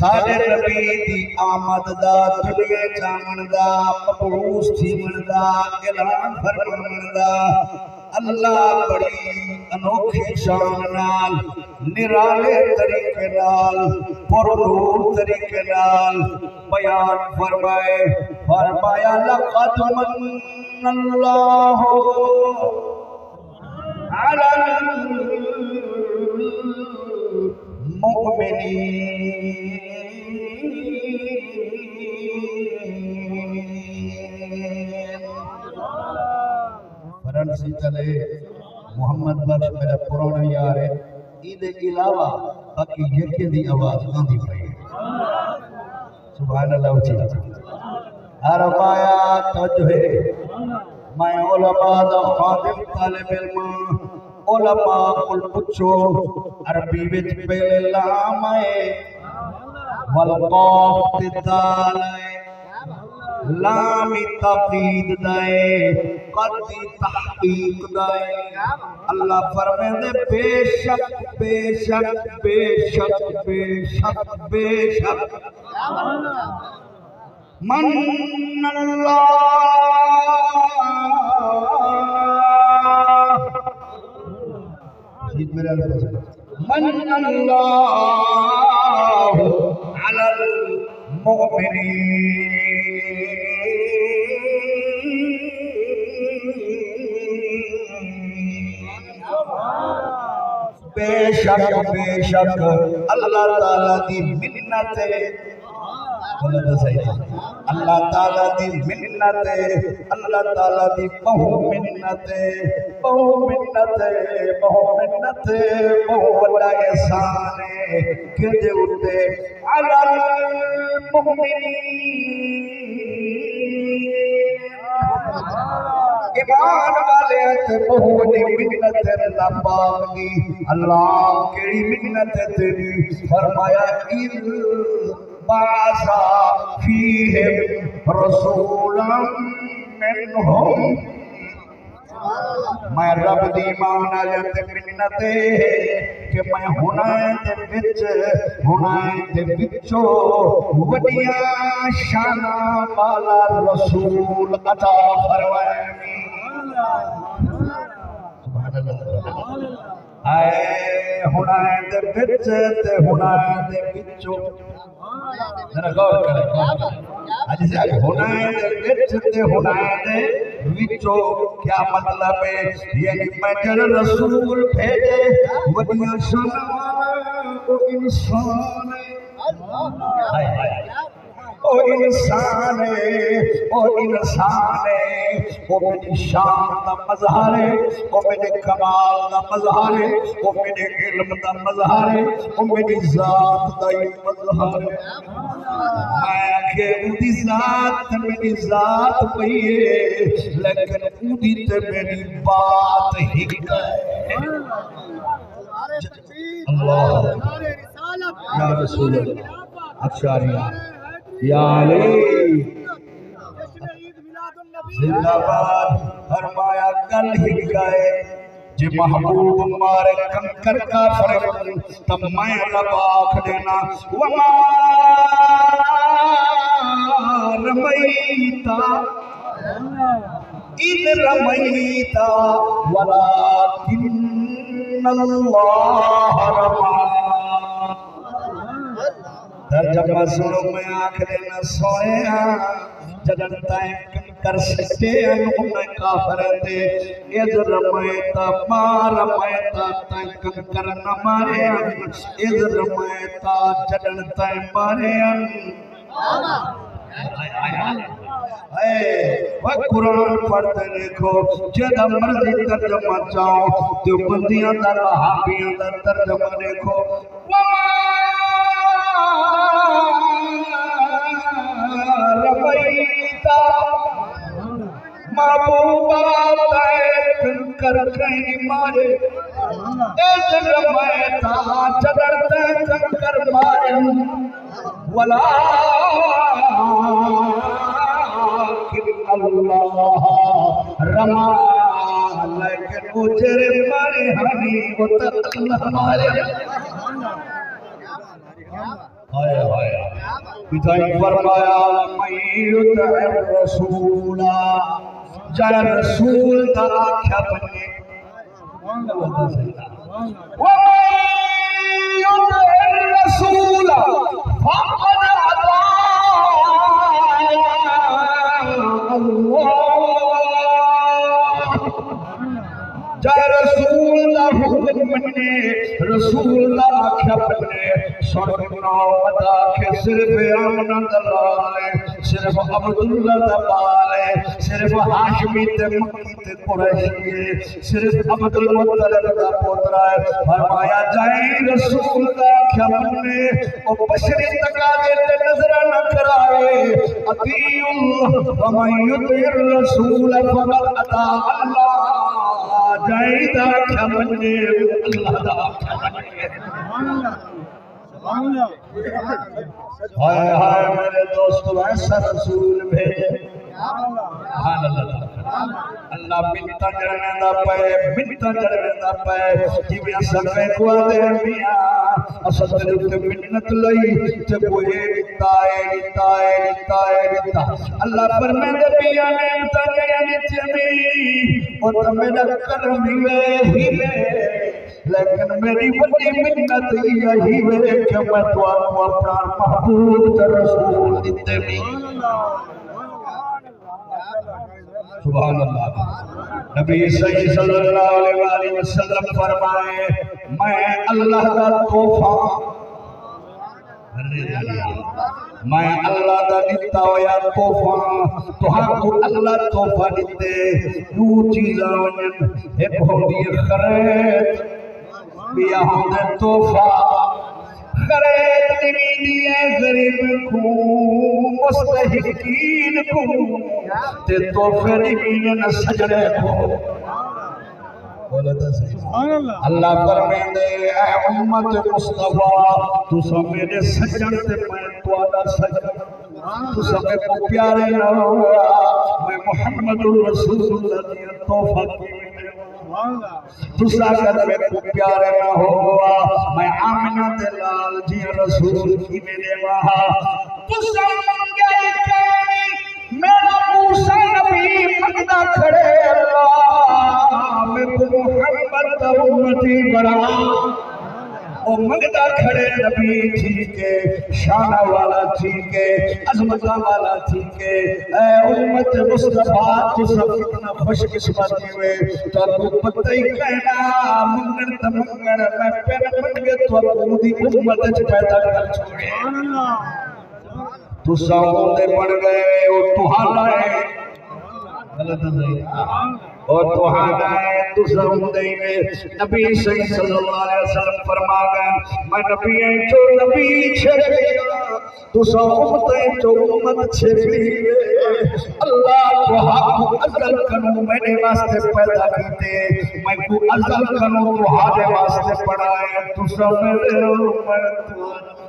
سارے نبی دی آمد دا دنیا جامن دا مبعوث تھیون دا اعلان فرمان دا اللہ بڑی انوکھی شان نال نرالے طریقے نال پرنور طریقے نال بیان فرمایا لقد من اللہ علی المؤمنین فرنسی چلے محمد بخش میرا پرانا یار ہے عید علاوہ باقی یکی دی آواز آندھی پئی ہے سبحان اللہ اچھی فرمایا توجہ ہے میں علماء دا خادم طالب علم علماء کل پچھو عربی وچ پہلے لام ہے والقاف تدال ہے لامی تقید دائے قدی تحقیق دائے اللہ فرمے دے بے شک بے شک بے شک بے شک بے شک من اللہ من اللہ علی المؤمنین بے شک اللہ تعالیٰ دی منت ہے اللہ تعالیٰ دی منت ہے اللہ تعالیٰ دی بہو منت ہے بہو بڑا احسان ہے کہ دے اٹھے علی المؤمنین ایمان والے تے بہت منت اللہ پاک دی اللہ کیڑی منت تیری فرمایا اذ بعث فیہم رسولا منہم میں رب دی مان آجت منت کہ میں ہنائیں دے وچو وڈیاں شانہ والا رسول عطا فرمائے آئے ہنائیں دے وچ تے ہنائیں دے وچو ذرا غور کریں آج سے آگے ہنائیں دے وچ تے ہنائیں دے وچو کیا مطلب ہے یعنی میں جن رسول بھیجے ودیاں شان او انسان او انسان او میری شان دا مظہر ہے او میرے کمال دا مظہر ہے او میرے علم دا مظہر ہے او میری ذات دا مظہر ہے میں کہ اودی ذات میری ذات پئی ہے لیکن اودی تے میری بات ہی ہے اللہ یا رسول اللہ اچھاریاں یا علی زندہ باد فرمایا کل ہی گئے جی محبوب مارے کنکر کا فرق تب میں رب آکھ دینا وما رمیتا اذ رمیتا ولکن اللہ رما ترجمہ سنو میں آخر نہ سویا جدن تائیں کنکر سکتے انہوں میں کافر دے اذ رمیتا ما رمیتا تائیں کنکر نہ مارے اذ رمیتا جدن تائیں مارے وہ قرآن پڑھتے دیکھو جدہ مرضی ترجمہ چاہو جو بندیاں در وہابیاں در ترجمہ دیکھو رمیتا محبوبہ کنکر کہیں مارے اذ رمیتا جدر تے کنکر مارے ولیکن اللہ رما لیکن اجرے مارے ہمیں وہ تک اللہ مارے ہائے ہائے پتائی فرمایا میں یطع الرسول جڑا رسول دا آکھیا بنے وَمَن يُطِعِ الرَّسُولَ فَقَدْ أَطَاعَ اللَّهَ جائے رسول دا حکم بننے رسول دا آکھیا بننے سننا مدا کہ صرف آمنہ دلالے صرف عبداللہ دبالے صرف حاشمی تے مکی تے قریشی صرف عبدالمطلب دا پوترائے فرمایا جائے رسول دا آکھیا بننے اور بشری تقاضے تے نظرہ نہ کرائے اطیع اللہ ومن یطع الرسول فقد اطاع اللہ جائے دا آکھیا بننے اللہ دا آکھیا بننے ہائے ہائے میرے دوستو ایسا رسول بھیجے اللہ منتا جڑنے دا پائے منتا جڑنے دا پائے جیویں سکے کو دے میاں اسد تے منت لئی تے کوئی نتا اللہ فرمائے میاں نے منتا جڑنے چمی او تے میرا کرم ہی لیکن میری بڑی منت یہی ہے کہ میں تو اپنا محبوب تے رسول دیتے بھی سبحان اللہ نبی صلی اللہ علیہ وسلم فرمائے میں اللہ کا تحفہ میں اللہ دا دیتا ہویا تحفہ تو ہاں کو اللہ تحفہ دیتے دو چیزاں ونن ایک ہوندی خرید بیا ہوندے تحفہ خرید دینی دیئے غریب کو مستحقین کو تے تحفہ دینی نہ سجڑے کو اللہ فرمائے دے اے امت مصطفیٰ تو سب میرے سجن تے میں توالا سجن تو سب کو پیارے نہ ہوا میں محمد الرسول اللہ دی توفہ کی تو ساکر میں کو پیارے نہ ہوا میں آمنہ دلال جی رسول کی میرے وہاں تو سب منگے کہیں میرا موسیٰ نبی مقدہ کھڑے اللہ میں کو محمد دا امتی بڑا او مقدہ کھڑے نبی ٹھیکے شانہ والا ٹھیکے عظمتہ والا ٹھیکے اے امت مصطفیٰ تو سب کتنا خوش قسمتی ہوئے تو آپ کو پتہ ہی کہنا منگن تمنگن میں پہنے منگے تو آپ کو دی امت پیدا کر چھوڑے تو ساؤں دے بڑھ گئے اور تو حالائے اور تو حالائے تو ساؤں دے میں نبی صلی اللہ علیہ وسلم فرما گئے میں نبی ہیں جو نبی چھڑے تو ساؤں دے جو امت چھڑے اللہ تو حق ازل کنو میں نے واسطے پیدا کیتے میں کو ازل کنو تو حالے واسطے پڑھائے تو ساؤں دے امت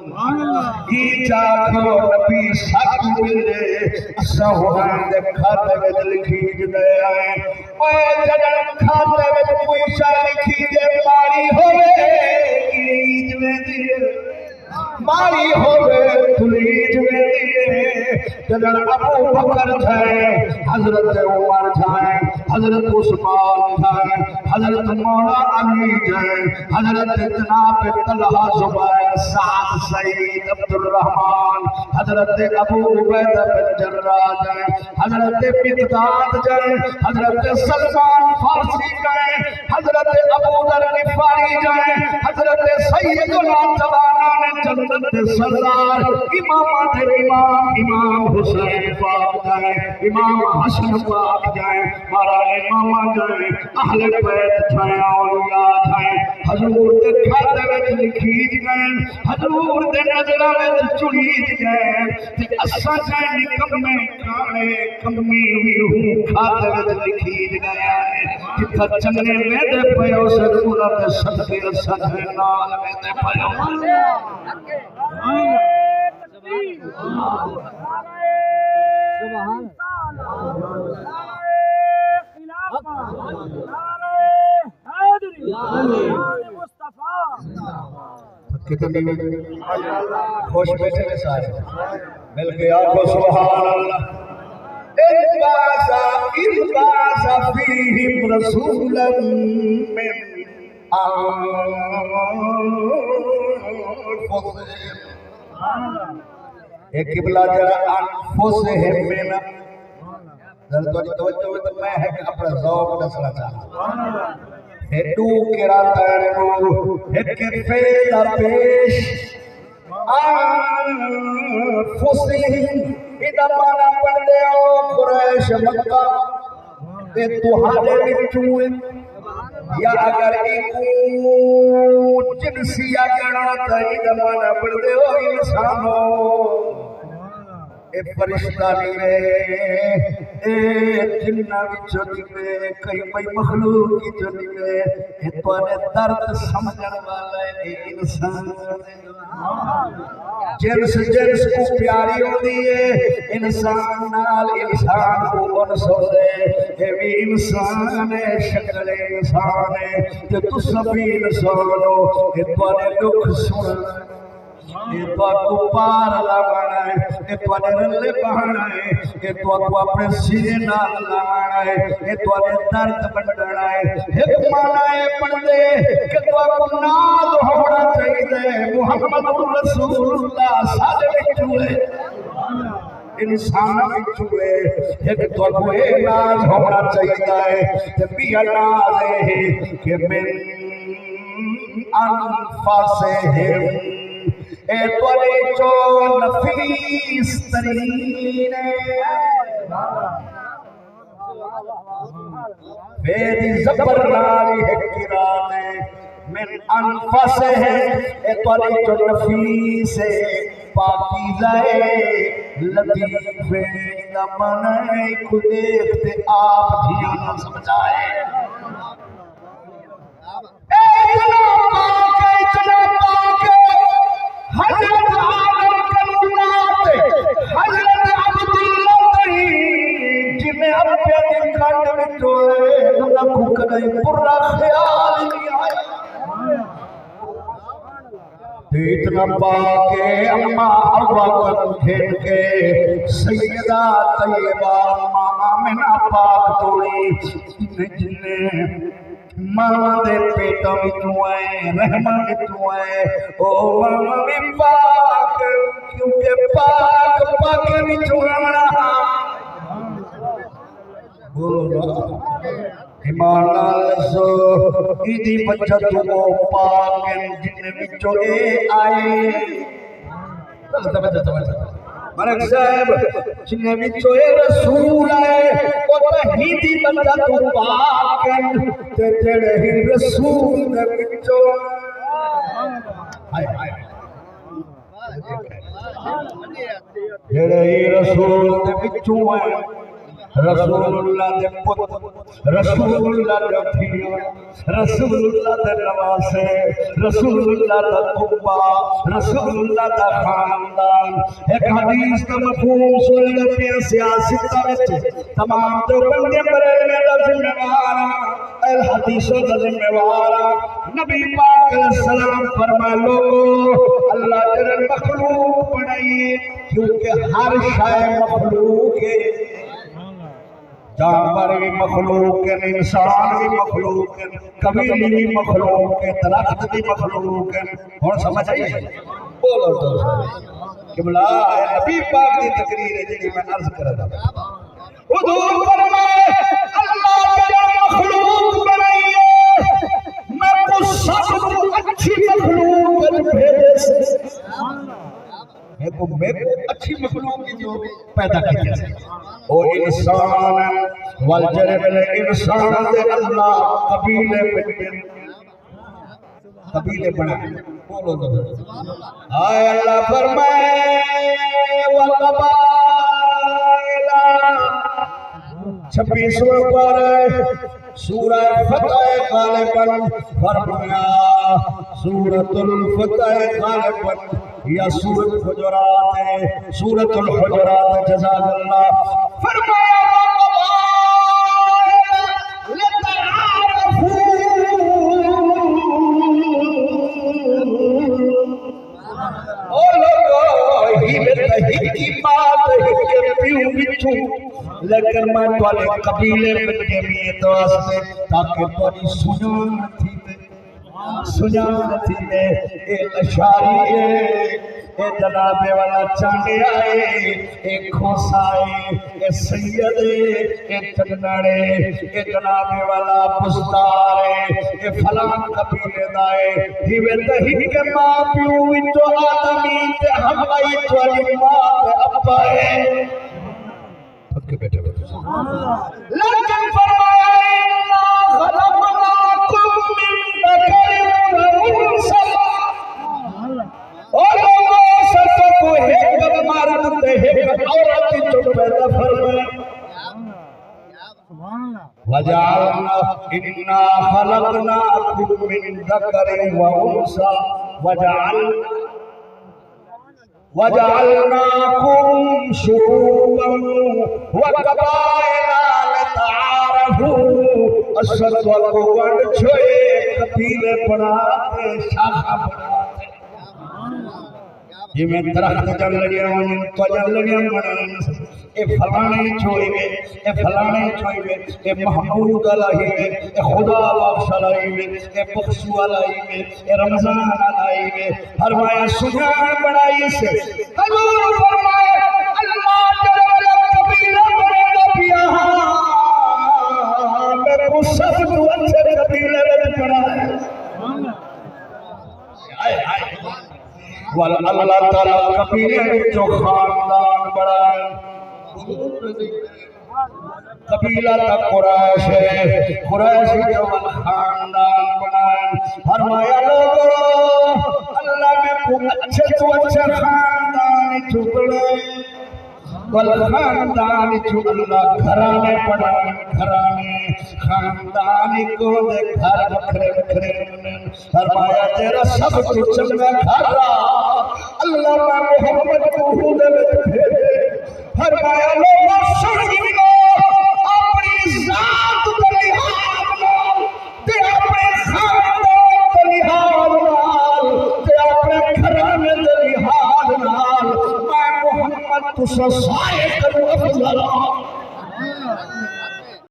یہ چاکھو نبی ساتھ ملے اسا ہوئے دے کھاتے میں لکھی جدے آئے اوہ جدن کھاتے میں کوئی شاہ لکھی دے ماری ہوئے کلیج میں دیئے ماری ہوئے کلیج میں دیئے جدن ابو بکر جائے حضرت عمر جائے حضرت عثمان جائے حضرت مولا علی جائے حضرت جناب طلحہ زبیر سعد سعید عبد الرحمن حضرت ابو عبیدہ بن جراح جائے حضرت مقداد جائے حضرت سلمان فارسی جائے حضرت ابو ذر غفاری جائے حضرت سیدنا جوانان جنت سردار امامات امام امام حسین پاک جائے امام حسن پاک جائے مارا امام جائے اہل بیت جائے اولیاء جائے حضور دے کھاتے وچ لکھیج گئے حضور دے نظرہ وچ چڑیج گئے تے اساں جائے نکمے کانے کمی ہوئی ہوں کھاتے وچ لکھیج گئے جتھا چنگے میں دے پیو سکولہ دے صدقے اساں جائے نال میں دے پیو سبحان کتنی خوش بیٹھے ہیں سارے مل کے آخو سبحان اللہ إذ بعث فيهم رسولا من أنفسهم ایک قبلہ جرا انفسهم من ذرا توجہ ہوئے تو میں ہے کہ اپنا ذوق دسنا چاہتا ہیڈو کراتا ہے ایک فیدہ پیش انفسهم اذا مانا پڑھ دے او قریش مکہ تے تہاڈے وچوں یا اگر ایکو جنسی اگڑا تے اذا مانا پڑھ دے او انسانو اے فرشتہ نہیں اے جنہ وچوں نہیں کئی بھائی مخلوق کی جو نہیں اے تواڈے درد سمجھن والا اے انسان جنس جنس کو پیاری ہوتی ہے انسان نال انسان کو انس ہوتے اے بھی انسان ہے شکل انسان ہے کہ تو سبھی انسان ہو اے تواڈے دکھ سن یہ تو کو پار لگانا ہے یہ تو رلے بہانا ہے یہ تو اپنے سینے نال لگانا ہے یہ تو درد بنڈنا ہے ایک مانا ہے پڑھتے کہ تو کو ناز ہونا چاہیے محمد رسول اللہ سارے بچوئے انسان بچوئے ایک تو کو ناز ہونا چاہیے کہ بھی ناز ہے کہ من انفسہم اے توڑے جو نفیس ترین میری زبر ناری ہے کرانے من انفسہم اے توڑے جو نفیس پاکیزہ لطیف نمانے کو دیکھتے آپ جیانا سمجھائے اے اتنا پاک حضرت آدم کلمات حضرت عبداللہ جنہیں اپنے دن کھانڈ میں جوئے انہاں کو کدھائی برا خیال نہیں آیا اتنا پاک اما حوا کو گھیر کے سیدہ طیبہ آمنہ پاک توڑی جنہیں ماں دے پیٹا وچوں آئے رحمہ وچوں آئے او ماں بھی پاک کیونکہ پاک پاک وچوں آنا بولو نا ایمان لسو ایدی بچت کو پاک جن وچوں اے آئے مرک صاحب جنہیں وچوں اے رسول آئے وہ تہیدی بچت پاک تے جڑے ہی رسول دے وچوں جڑے ہی رسول دے وچوں آئے رسول اللہ دے پت رسول اللہ دے دھیان رسول اللہ دے نواسے رسول اللہ دا قبا رسول اللہ دا خاندان ایک حدیث کا مفہوم سننے پیا سیاستہ وچ تمام تو بندے بڑے میں دا ذمہ وارا الحدیث دا ذمہ وارا نبی پاک علیہ السلام فرمائے لوگو اللہ جل مخلوق بنائیے کیونکہ ہر شے مخلوق ہے جانور بھی مخلوق ہے انسان بھی مخلوق ہے قبیلے بھی مخلوق ہے درخت بھی مخلوق ہے اور سمجھ آئیے بولو تو قبلہ نبی پاک کی تقریر ہے جنہی میں عرض کر رہا حضور فرمائے اللہ تعالی مخلوق بنائیے میں کو سب اچھی مخلوق بھیجے سے میں کو اچھی مخلوق کی جو پیدا کی جائے او انسان والجرب الانسان دے اللہ قبیلے بنائے بولو دو آئے اللہ فرمائے وَقَبَائِلَ 26 پر سورہ فتح غالباً فرمایا سورۃ الفتح غالباً یا سورۃ الحجرات ہے سورۃ الحجرات جزاک اللہ فرمایا لتعارفوا تہی کی بات ہے پیو بچوں لیکن میں توالے قبیلے میں جمعیت واسطے تاکہ تواری سنان تھی میں اے اشاری ہے اے جناب والا چاندے آئے اے کھوسا ہے اے سید ہے اے چگنڑے اے جناب والا پستار ہے اے فلان قبیلے دائے ہیوے تہی کے ماں پیوی تو آدمی تے ہمائی تو علی ماں تے ابا ہے پھٹ کے بیٹھے لیکن فرمایا اِنَّا خَلَقْنَاكُم مِّن ذَكَرٍ وَأُنثَىٰ اور لوگوں سب کو ایک مرد تے ایک عورت جو پیدا فرمائے وَجَعَلْنَا إِنَّا خَلَقْنَاكُم مِّن ذَكَرٍ وَأُنثَىٰ وَجَعَلْنَاكُمْ شُعُوبًا وَقَبَائِلَ لِتَعَارَفُوا اصل کو ونڈ چھوئے قبیلے بناتے شاخہ بناتے یہ میں درخت جل لگیا ہوں تو جل لگیا ہوں اے فلانے چھوئے گے اے فلانے چھوئے گے اے محمود علیہ گے اے خدا بخش علیہ گے اے بخشو علیہ گے اے رمضان علیہ گے فرمایا سجان بڑائی سے حضور فرمائے اللہ جلال قبیلہ بڑا پیا میرے کو سب تو اچھے قبیلے میں بڑھائے اللہ تعالیٰ قبیلے جو خاندان بڑھائے قبیلہ تا قریش ہے قریش جو خاندان بڑھائے فرمایا لوگو اللہ میں کو اچھے تو اچھے خاندان چھوڑے والخاندان جو اللہ گھرانے پڑھائے گھرانے خاندانی کو دے گھر بکھرے بکھرے فرمایا تیرا سب تو چنگا گھرا اللہ میں محمد کو ہودے میں بھیجے فرمایا لوگوں سنگی لو اپنی ذات دلیحاد لال تے اپنے خاندان دلیحاد لال تے اپنے گھرانے دلیحاد لال میں محمد تو سائے کرو افضل